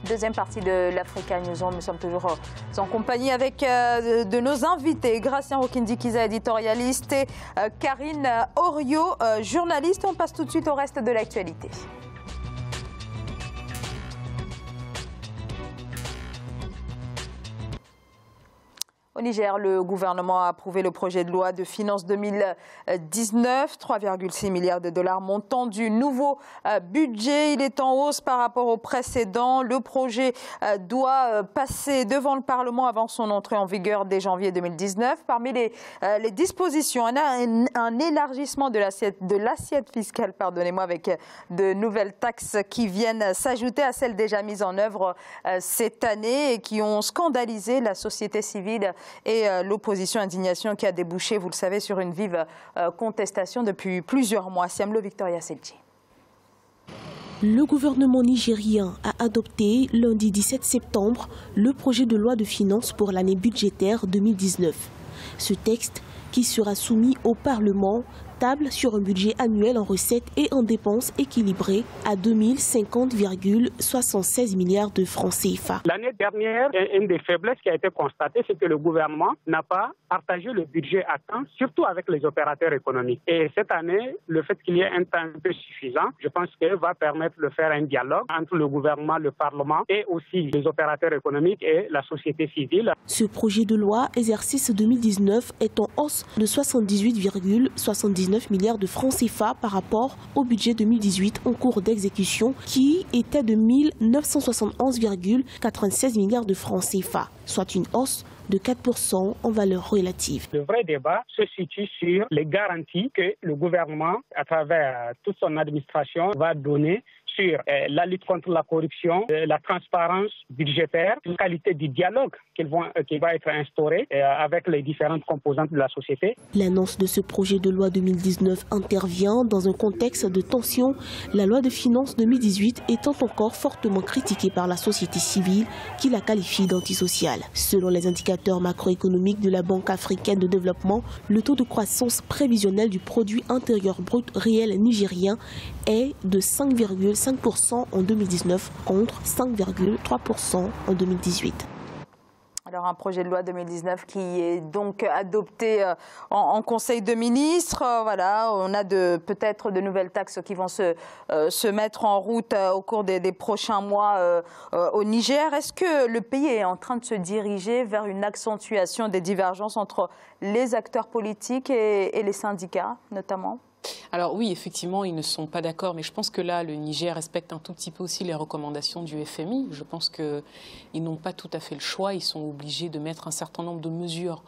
Deuxième partie de l'Africa News. Nous sommes toujours en compagnie avec de nos invités, Gracien Rokindi-Kiza, éditorialiste, et Karine Orio, journaliste. On passe tout de suite au reste de l'actualité. Au Niger, le gouvernement a approuvé le projet de loi de finances 2019, 3,6 milliards de dollars montant du nouveau budget. Il est en hausse par rapport au précédent. Le projet doit passer devant le Parlement avant son entrée en vigueur dès janvier 2019. Parmi les dispositions, on a un élargissement de l'assiette fiscale, pardonnez-moi, avec de nouvelles taxes qui viennent s'ajouter à celles déjà mises en œuvre cette année et qui ont scandalisé la société civile et l'opposition, indignation qui a débouché, vous le savez, sur une vive contestation depuis plusieurs mois. Siamlo Victoria Selji. Le gouvernement nigérien a adopté lundi 17 septembre le projet de loi de finances pour l'année budgétaire 2019. Ce texte, qui sera soumis au Parlement, table sur un budget annuel en recettes et en dépenses équilibré à 2050,76 milliards de francs CFA. L'année dernière, une des faiblesses qui a été constatée, c'est que le gouvernement n'a pas partagé le budget à temps, surtout avec les opérateurs économiques. Et cette année, le fait qu'il y ait un temps un peu suffisant, je pense que va permettre de faire un dialogue entre le gouvernement, le Parlement et aussi les opérateurs économiques et la société civile. Ce projet de loi exercice 2019 est en hausse de 78,79 milliards de francs CFA par rapport au budget 2018 en cours d'exécution qui était de 1971,96 milliards de francs CFA, soit une hausse de 4% en valeur relative. Le vrai débat se situe sur les garanties que le gouvernement, à travers toute son administration, va donner sur la lutte contre la corruption, la transparence budgétaire, la qualité du dialogue qui va être instauré avec les différentes composantes de la société. L'annonce de ce projet de loi 2019 intervient dans un contexte de tension, la loi de finances 2018 étant encore fortement critiquée par la société civile qui la qualifie d'antisociale. Selon les indicateurs macroéconomiques de la Banque africaine de développement, le taux de croissance prévisionnel du produit intérieur brut réel nigérien est de 5,5% en 2019 contre 5,3% en 2018. Alors un projet de loi 2019 qui est donc adopté en Conseil de ministres. Voilà, on a peut-être de nouvelles taxes qui vont se mettre en route au cours des prochains mois au Niger. Est-ce que le pays est en train de se diriger vers une accentuation des divergences entre les acteurs politiques et les syndicats notamment ? Alors oui, effectivement, ils ne sont pas d'accord, mais je pense que là, le Niger respecte un tout petit peu aussi les recommandations du FMI. Je pense qu'ils n'ont pas tout à fait le choix. Ils sont obligés de mettre un certain nombre de mesures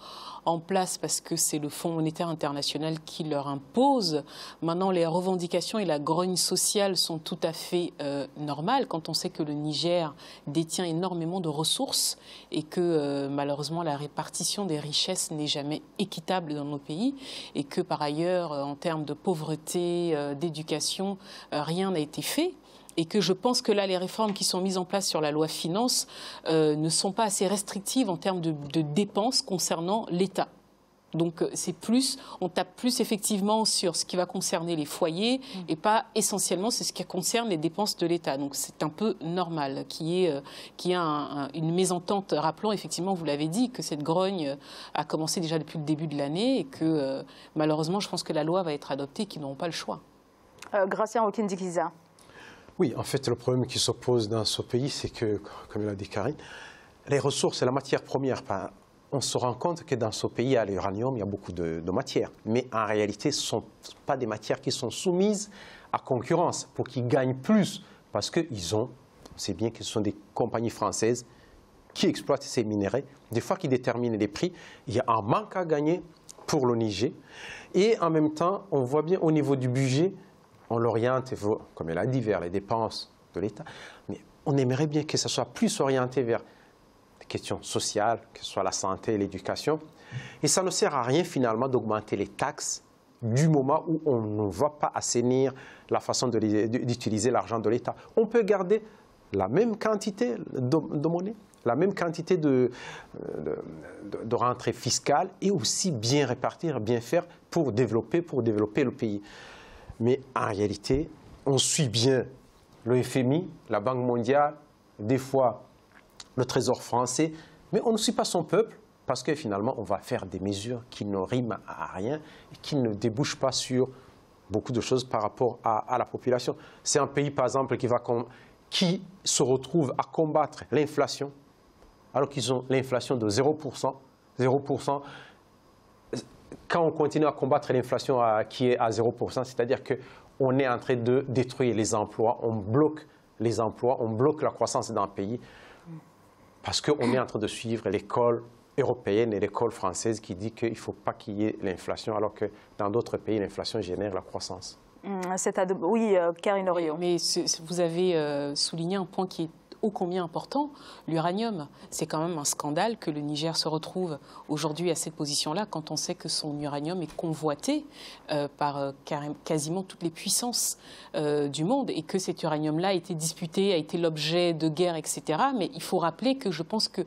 en place parce que c'est le Fonds monétaire international qui leur impose. Maintenant, les revendications et la grogne sociale sont tout à fait normales quand on sait que le Niger détient énormément de ressources et que malheureusement la répartition des richesses n'est jamais équitable dans nos pays et que par ailleurs, en termes de pauvreté, d'éducation, rien n'a été fait. Et que je pense que là, les réformes qui sont mises en place sur la loi finances ne sont pas assez restrictives en termes de dépenses concernant l'État. Donc c'est plus, on tape plus effectivement sur ce qui va concerner les foyers et pas essentiellement c'est ce qui concerne les dépenses de l'État. Donc c'est un peu normal qu'il y ait une mésentente. Rappelons effectivement, vous l'avez dit, que cette grogne a commencé déjà depuis le début de l'année et que malheureusement je pense que la loi va être adoptée et qu'ils n'auront pas le choix. Gracien Rokindi-Kiza. Oui, en fait, le problème qui s'oppose dans ce pays, c'est que, comme l'a dit Karine, les ressources et la matière première, on se rend compte que dans ce pays, il y a l'uranium, il y a beaucoup de matières. Mais en réalité, ce ne sont pas des matières qui sont soumises à concurrence pour qu'ils gagnent plus. Parce qu'ils ont, c'est bien que ce sont des compagnies françaises qui exploitent ces minéraux, des fois qui déterminent les prix. Il y a un manque à gagner pour le Niger. Et en même temps, on voit bien au niveau du budget, on l'oriente, comme elle a dit, vers les dépenses de l'État. Mais on aimerait bien que ça soit plus orienté vers des questions sociales, que ce soit la santé et l'éducation. Et ça ne sert à rien finalement d'augmenter les taxes du moment où on ne va pas assainir la façon d'utiliser l'argent de l'État. On peut garder la même quantité de monnaie, la même quantité de rentrée fiscale et aussi bien répartir, bien faire pour développer le pays. Mais en réalité, on suit bien le FMI, la Banque mondiale, des fois le Trésor français, mais on ne suit pas son peuple parce que finalement, on va faire des mesures qui ne riment à rien et qui ne débouchent pas sur beaucoup de choses par rapport à la population. C'est un pays, par exemple, qui se retrouve à combattre l'inflation, alors qu'ils ont l'inflation de 0%. 0%. Quand on continue à combattre l'inflation qui est à 0%, c'est-à-dire qu'on est en train de détruire les emplois, on bloque les emplois, on bloque la croissance d'un pays, parce qu'on est en train de suivre l'école européenne et l'école française qui dit qu'il ne faut pas qu'il y ait l'inflation, alors que dans d'autres pays, l'inflation génère la croissance. Oui, Karine Orion. Mais vous avez souligné un point qui est ô combien important, l'uranium. C'est quand même un scandale que le Niger se retrouve aujourd'hui à cette position-là, quand on sait que son uranium est convoité par quasiment toutes les puissances du monde, et que cet uranium-là a été disputé, a été l'objet de guerres, etc. Mais il faut rappeler que je pense que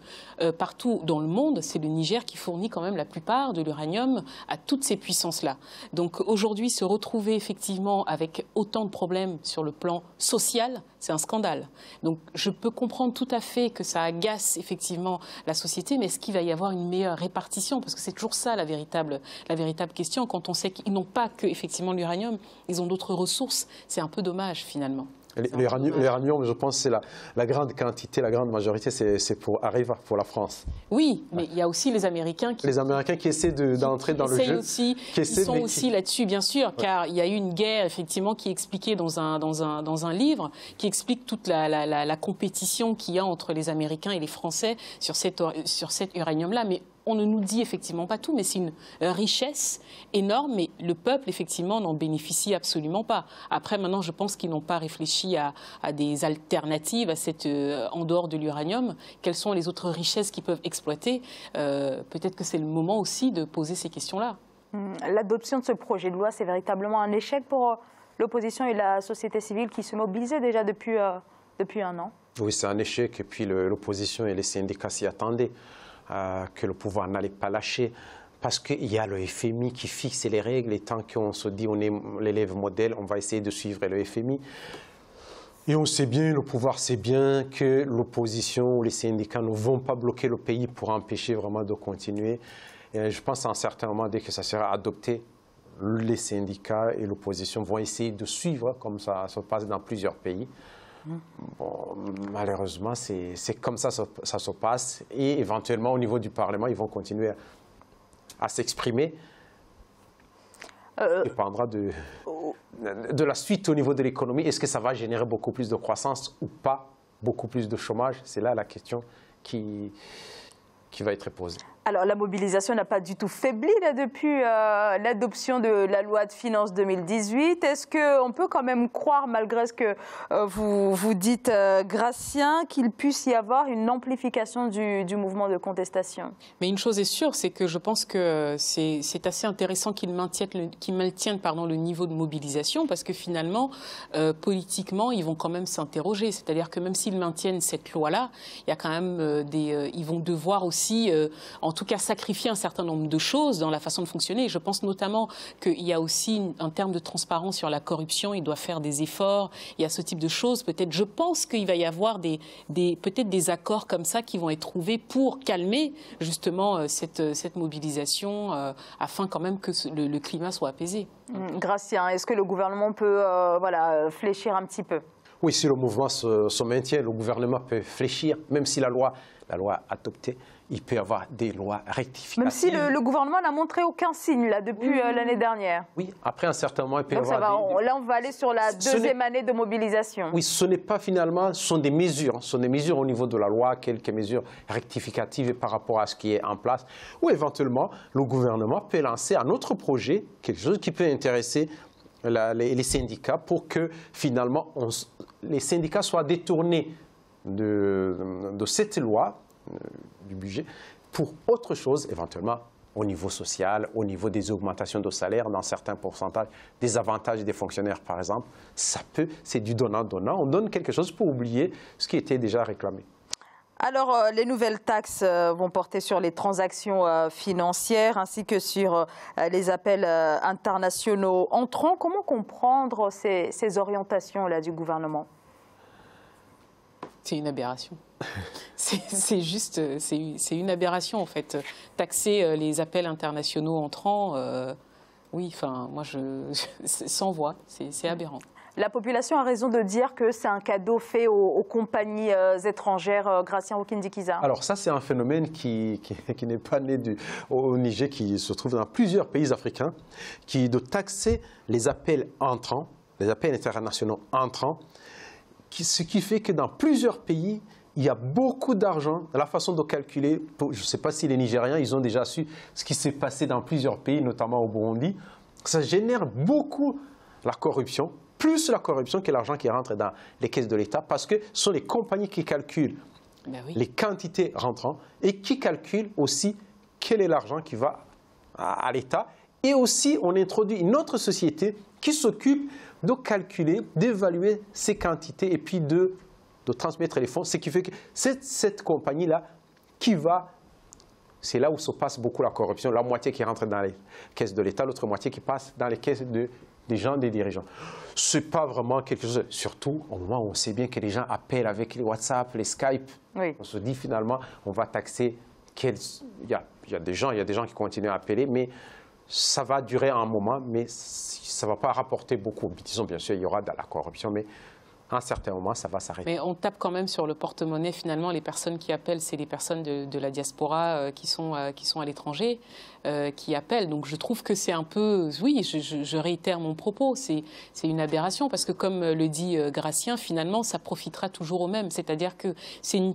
partout dans le monde, c'est le Niger qui fournit quand même la plupart de l'uranium à toutes ces puissances-là. Donc aujourd'hui, se retrouver effectivement avec autant de problèmes sur le plan social, c'est un scandale. Donc je peux comprendre tout à fait que ça agace effectivement la société, mais est-ce qu'il va y avoir une meilleure répartition? Parce que c'est toujours ça la véritable question. Quand on sait qu'ils n'ont pas que effectivement l'uranium, ils ont d'autres ressources, c'est un peu dommage finalement. L'uranium, je pense, c'est la grande quantité, la grande majorité, c'est pour Areva, pour la France. Oui, mais il y a aussi les Américains qui essaient d'entrer dans le jeu. Ils sont aussi là-dessus, bien sûr, car il y a eu une guerre, effectivement, qui est expliquée dans un livre, qui explique toute la compétition qu'il y a entre les Américains et les Français sur cet uranium-là. Mais on ne nous dit effectivement pas tout, mais c'est une richesse énorme, mais le peuple, effectivement, n'en bénéficie absolument pas. Après, maintenant, je pense qu'ils n'ont pas réfléchi à des alternatives en dehors de l'uranium. Quelles sont les autres richesses qu'ils peuvent exploiter? Peut-être que c'est le moment aussi de poser ces questions-là. L'adoption de ce projet de loi, c'est véritablement un échec pour l'opposition et la société civile qui se mobilisaient déjà depuis un an. Oui, c'est un échec, et puis l'opposition et les syndicats s'y attendaient. Que le pouvoir n'allait pas lâcher, parce qu'il y a le FMI qui fixe les règles, et tant qu'on se dit on est l'élève modèle, on va essayer de suivre le FMI. Et on sait bien, le pouvoir sait bien que l'opposition ou les syndicats ne vont pas bloquer le pays pour empêcher vraiment de continuer. Et je pense à un certain moment, dès que ça sera adopté, les syndicats et l'opposition vont essayer de suivre, comme ça se passe dans plusieurs pays. Bon, malheureusement, c'est comme ça se passe. Et éventuellement, au niveau du Parlement, ils vont continuer à s'exprimer. Ça dépendra de la suite au niveau de l'économie. Est-ce que ça va générer beaucoup plus de croissance ou pas, beaucoup plus de chômage? C'est là la question qui va être posée. Alors, la mobilisation n'a pas du tout faibli là, depuis l'adoption de la loi de finances 2018. Est-ce qu'on peut quand même croire, malgré ce que vous dites, Gratien, qu'il puisse y avoir une amplification du mouvement de contestation? Mais une chose est sûre, c'est que je pense que c'est assez intéressant qu'ils maintiennent le niveau de mobilisation, parce que finalement, politiquement, ils vont quand même s'interroger. C'est-à-dire que même s'ils maintiennent cette loi-là, il y a quand même ils vont devoir aussi, en tout cas, sacrifier un certain nombre de choses dans la façon de fonctionner. Je pense notamment qu'il y a aussi un terme de transparence sur la corruption. Il doit faire des efforts. Il y a ce type de choses. Peut-être, je pense qu'il va y avoir peut-être des accords comme ça qui vont être trouvés pour calmer justement cette mobilisation afin quand même que le climat soit apaisé. Gratien, est-ce que le gouvernement peut fléchir un petit peu? Oui, si le mouvement se maintient, le gouvernement peut fléchir, même si la loi adoptée, il peut y avoir des lois rectificatives. Même si le gouvernement n'a montré aucun signe là, depuis l'année dernière. Oui, après un certain moment, il peut y avoir là, on va aller sur la deuxième année de mobilisation. Oui, ce n'est pas finalement, ce sont des mesures. Ce sont des mesures au niveau de la loi, quelques mesures rectificatives par rapport à ce qui est en place. Ou éventuellement, le gouvernement peut lancer un autre projet, quelque chose qui peut intéresser les syndicats, pour que finalement les syndicats soient détournés de cette loi, du budget, pour autre chose, éventuellement au niveau social, au niveau des augmentations de salaire dans certains pourcentages, des avantages des fonctionnaires par exemple. C'est du donnant-donnant. On donne quelque chose pour oublier ce qui était déjà réclamé. Alors, les nouvelles taxes vont porter sur les transactions financières ainsi que sur les appels internationaux entrants. Comment comprendre ces orientations-là du gouvernement? C'est une aberration. C'est juste, c'est une aberration en fait. Taxer les appels internationaux entrants, oui, enfin, moi, sans voix, c'est aberrant. La population a raison de dire que c'est un cadeau fait aux compagnies étrangères, Gratien Rukindi-Kiza. Alors ça, c'est un phénomène qui n'est pas né au Niger, qui se trouve dans plusieurs pays africains, qui est de taxer les appels entrants, les appels internationaux entrants, ce qui fait que dans plusieurs pays, il y a beaucoup d'argent. La façon de calculer, je ne sais pas si les Nigériens, ils ont déjà su ce qui s'est passé dans plusieurs pays, notamment au Burundi. Ça génère beaucoup la corruption, plus la corruption que l'argent qui rentre dans les caisses de l'État, parce que ce sont les compagnies qui calculent les quantités rentrant et qui calculent aussi quel est l'argent qui va à l'État. Et aussi, on introduit une autre société qui s'occupe de calculer, d'évaluer ces quantités et puis de transmettre les fonds. Ce qui fait que cette compagnie-là qui va, c'est là où se passe beaucoup la corruption, la moitié qui rentre dans les caisses de l'État, l'autre moitié qui passe dans les caisses des gens, des dirigeants. Ce n'est pas vraiment quelque chose, surtout au moment où on sait bien que les gens appellent avec les WhatsApp, les Skype. Oui. On se dit finalement, on va taxer. Il y a des gens qui continuent à appeler, mais ça va durer un moment, mais ça ne va pas rapporter beaucoup. Disons, bien sûr, il y aura de la corruption, mais à un certain moment, ça va s'arrêter. Mais on tape quand même sur le porte-monnaie. Finalement, les personnes qui appellent, c'est les personnes de la diaspora qui sont à l'étranger, qui appellent. Donc je trouve que c'est un peu... Oui, je réitère mon propos. C'est une aberration parce que, comme le dit Gratien, finalement, ça profitera toujours aux mêmes. C'est-à-dire que c'est une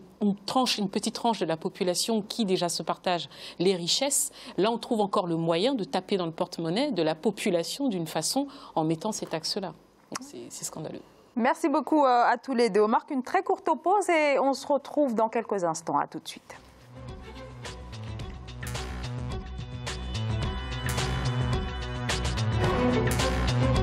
petite tranche de la population qui déjà se partage les richesses. Là, on trouve encore le moyen de taper dans le porte-monnaie de la population d'une façon en mettant ces taxes-là. C'est scandaleux. Merci beaucoup à tous les deux. On marque une très courte pause et on se retrouve dans quelques instants. À tout de suite.